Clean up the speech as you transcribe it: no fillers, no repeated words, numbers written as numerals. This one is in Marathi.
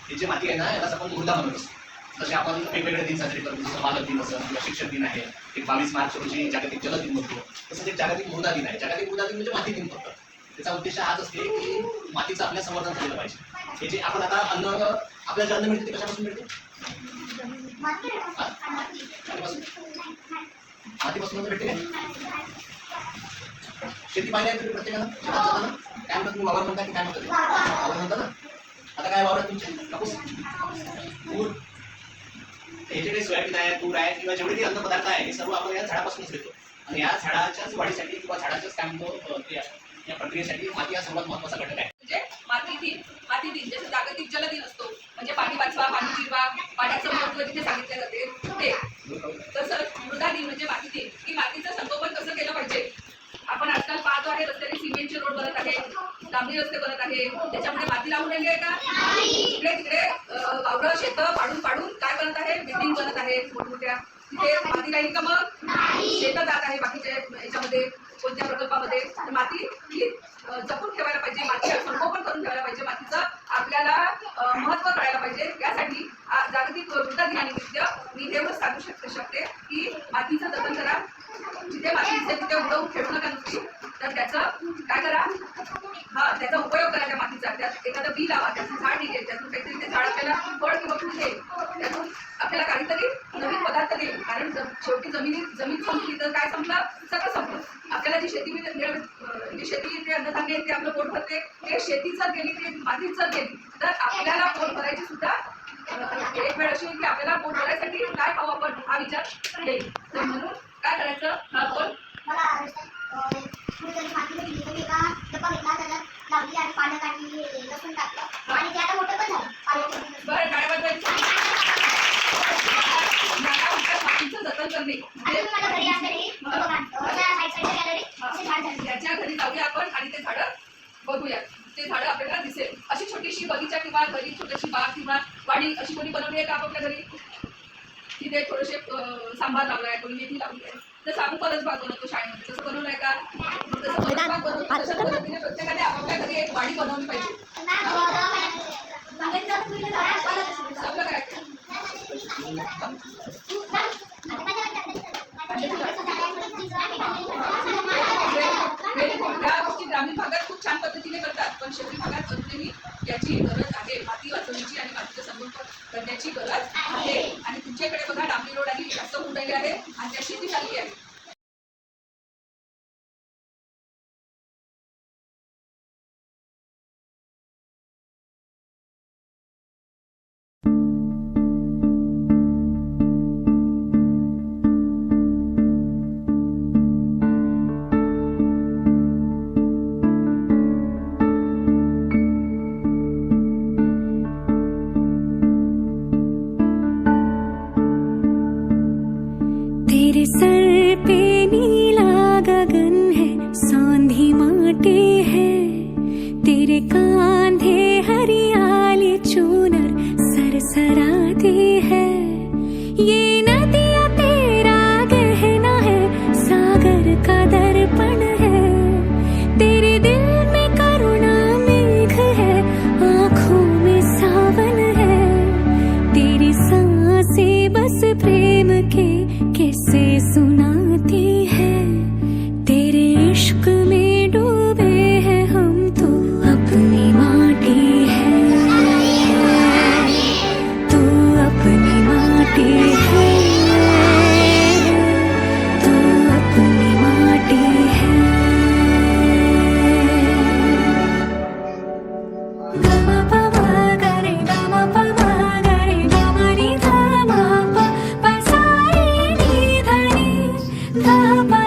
ही जी माती आहे ना यालाच आपण मृदा म्हणत असतो. जसे आपण वेगवेगळे दिन साजरे करतो, जसं बालक दिन असेल किंवा शिक्षक दिन आहे, एक 22 मार्च रोजी जागतिक जल दिन म्हणतो, तसंच एक जागतिक मृदा दिन आहे. जागतिक मृदा दिन म्हणजे माती दिन फक्त. त्याचा उद्देश हाच असते की मातीचं आपल्या संवर्धन झालेलं पाहिजे. हे जे आपण आता अन्न आपल्याला जे अन्न मिळते ते कशापासून मिळते? मातीपासून भेटते काय? शेती पाहिजे आहे तुम्ही प्रत्येकानं शेतात जाताना काय म्हणतात? तुम्ही वावर म्हणता की काय म्हणतात? वावर म्हणता ना. आता काय वावर आहे तुमचे? कापूस, तूर, हे जे काही सोयाबीन आहे, तूर आहे किंवा जेवढे काही अन्न पदार्थ आहे हे सर्व आपण या झाडापासूनच घेतो. आणि या झाडाच्याच वाढीसाठी किंवा झाडाच्याच काय म्हणतो या प्रक्रियेसाठी माती हा सर्वात महत्त्वाचा घटक आहे. म्हणजे माती दिन जसं जागतिक जल दिन असतो, म्हणजे पाणी वाचवा, पाणी जिरवा, पाण्याचं महत्त्व तिथे सांगितले जाते ते. तसंच मृदा दिन म्हणजे माती दिन, की मातीचं संगोपन कसं केलं पाहिजे. आपण आजकाल पाहतो आहे रस्त्याने सिमेंटचे रोड बनत आहे, डांबरी रस्ते बनत आहे, त्याच्यामुळे माती लागून राहिली आहे का? इकडे तिकडे वावरं शेतं पाडून काय बनत आहे? बिल्डिंग बनत आहे मोठमोठ्या. तिथे माती राहील का? मग शेतं जात आहे बाकीच्या याच्यामध्ये कोणत्या प्रकल्पामध्ये. माती ही जपून ठेवायला पाहिजे, मातीचं संगोपन करून ठेवायला पाहिजे, मातीचं आपल्याला महत्त्व कळायला पाहिजे. त्यासाठी जागतिक मृदा दिनानिमित्त मी एवढंच सांगू शकते की मातीचं जतन करा. जिथे माती दिसते तिथे उडवून ठेवू नका नुसती. तर त्याचं काय करा? त्याचा उपयोग करा त्या मातीचा. त्यात एखादं बी लावा, त्याचं झाड निघेल, त्यातून काहीतरी ते झाड आपल्याला फळ किंवा फूल देईल, त्यातून आपल्याला काहीतरी नवीन पदार्थ देईल. कारण शेवटी जमीन संपली तर काय संपलं? सगळं संपलं. आपल्याला जी शेती ते अन्नधान्य ते आपलं पोट भरते, ते शेती जर गेली, ते मातीच जर गेली तर आपल्याला पोट भरायची सुद्धा एक वेळ अशी की आपल्याला पोट भरायसाठी काय खाऊ आपण हा विचार येईल. तर म्हणून काय करायचं? आपण बरं काय बनवायचं? मातीचं जतन करणे. त्याच्या घरी जाऊया आपण आणि ते झाडं बघूया. ते झाडं आपल्याला दिसेल. अशी छोटीशी बगीचा किंवा घरी छोटीशी बाग किंवा वाडी अशी कोणी बनवली आहे का आपल्या घरी? तिथे थोडेसे सांबार लावला आहे, कोणी मेथी लावली आहे. जसं आपण परस बाग बनवतो शाळेमध्ये, तसं बनवलं आहे का? तसं परस बाग बनवतो. तशाच पद्धतीने प्रत्येकाने आपापल्या घरी एक वाडी बनवली पाहिजे. सगळं करायचं. या गोष्टी ग्रामीण भागात खूप छान पद्धतीने करतात, पण शहरी भागात अजूनही याची गरज आहे. माती वाचवण्याची आणि मातीचं संगोपन करण्याची गरज आहे. आणि तुमच्याकडे बघा डांबरी रोड आणि जास्त होऊन राहिले आहे आणि त्या शेती चालली आहे. तेरे सर पे नीला गगन है, सौंधी माटी है, तेरे कांधे हरियाली चूनर सरसराती है। ये नदिया तेरा गहना है, सागर का दर्पण है, तेरे दिल में करुणा मेघ है, आँखों में सावन है, तेरी सांसें बस प्रेम के कैसे सुनाती है। तेरे इश्क में डूबे हैं हम तो अपनी माटी है, तू अपनी माटी है, तू अपनी माटी है। गमा पमा गरे गमा पमा गरे गमा नी धा मा पा सा रे नी धा नी धा पा